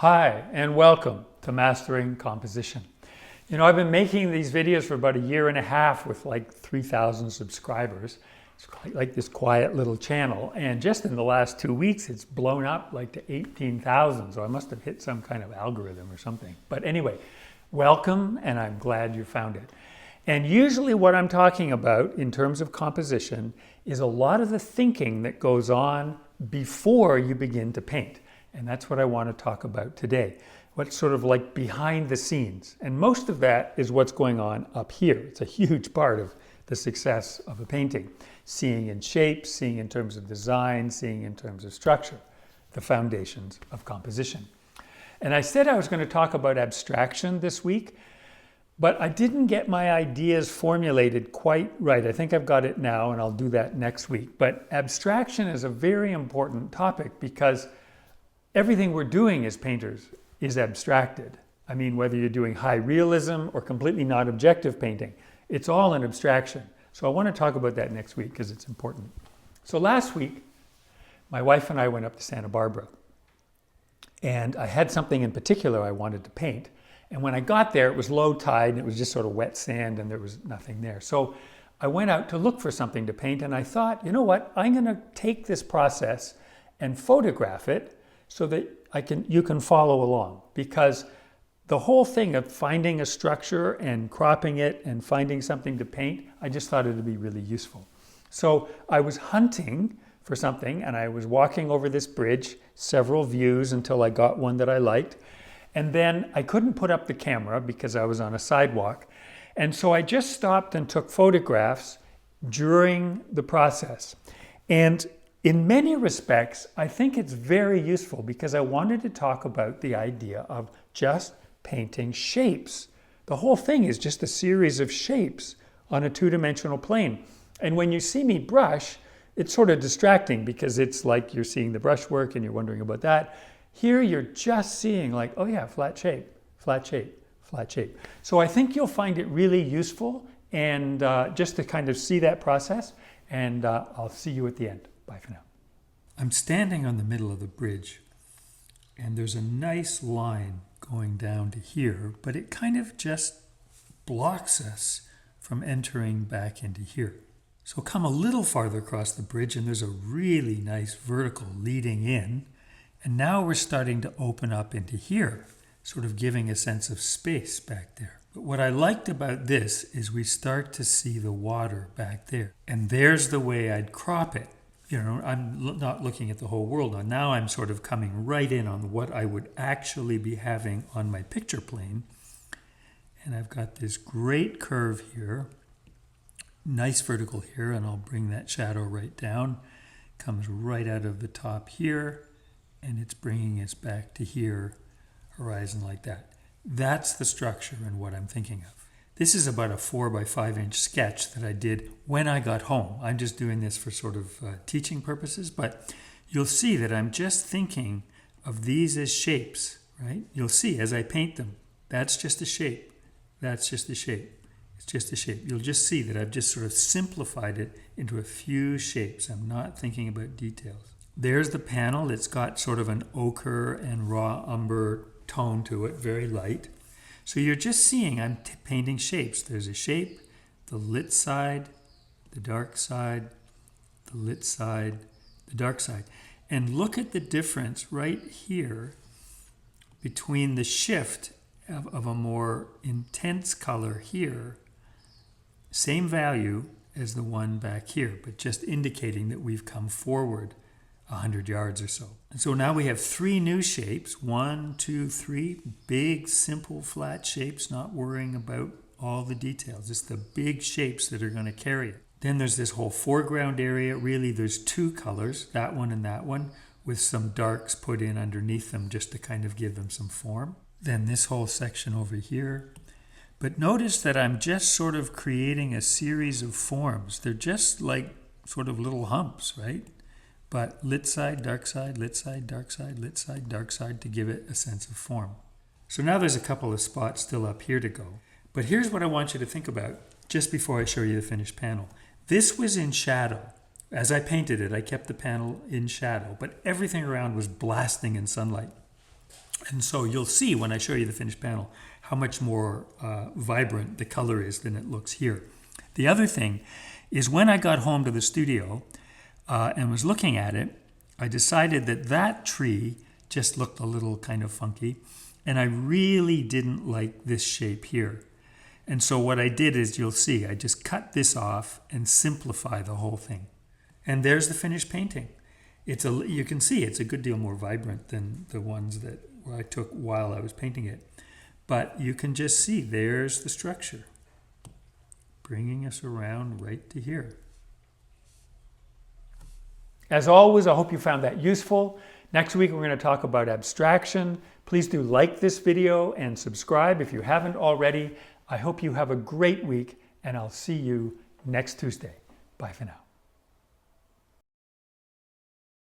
Hi, and welcome to Mastering Composition. You know, I've been making these videos for about a year and a half with like 3,000 subscribers. It's like this quiet little channel. And just in the last 2 weeks, it's blown up like to 18,000. So I must have hit some kind of algorithm or something. But anyway, welcome, and I'm glad you found it. And usually what I'm talking about in terms of composition is a lot of the thinking that goes on before you begin to paint. And that's what I want to talk about today. What's sort of like behind the scenes. And most of that is what's going on up here. It's a huge part of the success of a painting. Seeing in shapes, seeing in terms of design, seeing in terms of structure, the foundations of composition. And I said I was going to talk about abstraction this week, but I didn't get my ideas formulated quite right. I think I've got it now, and I'll do that next week. But abstraction is a very important topic because everything we're doing as painters is abstracted. I mean, whether you're doing high realism or completely non-objective painting, it's all an abstraction. So I want to talk about that next week because it's important. So last week, my wife and I went up to Santa Barbara. And I had something in particular I wanted to paint. And when I got there, it was low tide and it was just sort of wet sand and there was nothing there. So I went out to look for something to paint and I thought, you know what, I'm going to take this process and photograph it so that you can follow along, because the whole thing of finding a structure and cropping it and finding something to paint, I just thought it would be really useful. So I was hunting for something and I was walking over this bridge, several views until I got one that I liked. And then I couldn't put up the camera because I was on a sidewalk. And so I just stopped and took photographs during the process. And in many respects, I think it's very useful because I wanted to talk about the idea of just painting shapes. The whole thing is just a series of shapes on a two-dimensional plane. And when you see me brush, it's sort of distracting because it's like you're seeing the brushwork and you're wondering about that. Here you're just seeing like, oh yeah, flat shape, flat shape, flat shape. So I think you'll find it really useful and just to kind of see that process. And I'll see you at the end. Bye for now. I'm standing on the middle of the bridge and there's a nice line going down to here, but it kind of just blocks us from entering back into here. So come a little farther across the bridge and there's a really nice vertical leading in. And now we're starting to open up into here, sort of giving a sense of space back there. But what I liked about this is we start to see the water back there. And there's the way I'd crop it. You know, I'm not looking at the whole world now. Now I'm sort of coming right in on what I would actually be having on my picture plane. And I've got this great curve here, nice vertical here, and I'll bring that shadow right down. Comes right out of the top here, and it's bringing us back to here, horizon like that. That's the structure and what I'm thinking of. This is about a 4 by 5 inch sketch that I did when I got home. I'm just doing this for sort of teaching purposes, but you'll see that I'm just thinking of these as shapes, right? You'll see as I paint them, that's just a shape. That's just a shape. It's just a shape. You'll just see that I've just sort of simplified it into a few shapes. I'm not thinking about details. There's the panel. It's got sort of an ochre and raw umber tone to it, very light. So you're just seeing I'm painting shapes. There's a shape, the lit side, the dark side, the lit side, the dark side. And look at the difference right here between the shift of a more intense color here, same value as the one back here, but just indicating that we've come forward 100 yards or so. And so now we have 3 new shapes, 1, 2, 3, big, simple, flat shapes, not worrying about all the details. It's the big shapes that are going to carry it. Then there's this whole foreground area. Really, there's 2 colors, that one and that one, with some darks put in underneath them just to kind of give them some form. Then this whole section over here. But notice that I'm just sort of creating a series of forms. They're just like sort of little humps, right? But lit side, dark side, lit side, dark side, lit side, dark side to give it a sense of form. So now there's a couple of spots still up here to go. But here's what I want you to think about just before I show you the finished panel. This was in shadow. As I painted it, I kept the panel in shadow, but everything around was blasting in sunlight. And so you'll see when I show you the finished panel how much more vibrant the color is than it looks here. The other thing is when I got home to the studio and was looking at it, I decided that that tree just looked a little kind of funky, and I really didn't like this shape here. And so what I did is, you'll see, I just cut this off and simplify the whole thing. And there's the finished painting. You can see it's a good deal more vibrant than the ones that I took while I was painting it. But you can just see there's the structure, bringing us around right to here. As always, I hope you found that useful. Next week, we're going to talk about abstraction. Please do like this video and subscribe if you haven't already. I hope you have a great week, and I'll see you next Tuesday. Bye for now.